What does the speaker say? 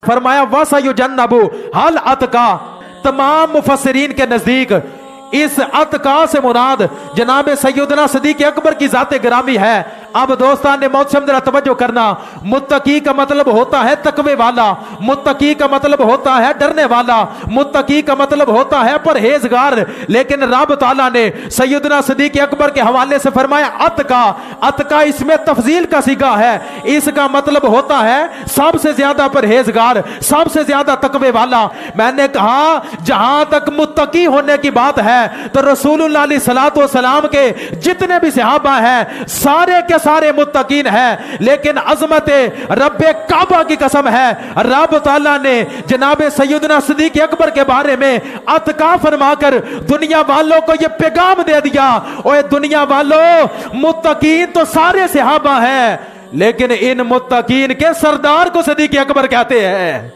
फरमाया वसयुजन्नबु हल अतका। तमाम मुफस्सिरीन के नजदीक इस अतका से मुराद जनाब सैयदना सिद्दीक़ अकबर की जाते गिरामी है। अब दोस्तान ने मौत से जरा तवज्जो करना, मुत्तकी का मतलब होता है तकवे वाला, मुत्तकी का मतलब होता है डरने वाला, मुत्तकी का मतलब होता है परहेजगार। लेकिन रब ताला ने सैयदना सिद्दीक़ अकबर के हवाले से फरमाया अतका। अतका इसमें तफजील का सीगा है, इसका मतलब होता है सबसे ज्यादा परहेजगार, सबसे ज्यादा तकवे वाला। मैंने कहा जहां तक मुत्तकी होने की बात है तो रसूलुल्लाह सल्लल्लाहु अलैहि वसल्लम के जितने भी सहाबा हैं सारे के सारे मुत्तकीन हैं। लेकिन अजमत रब्बे काबा की कसम है, रब ताला ने जनाब सैयदना सिद्दीक़ अकबर के बारे में अतका फरमाकर दुनिया वालों को यह पैगाम दे दिया, ओए दुनिया वालों मुत्तकीन तो सारे सहाबा हैं, लेकिन इन मुत्तकीन के सरदार को सिद्दीक़ अकबर कहते हैं।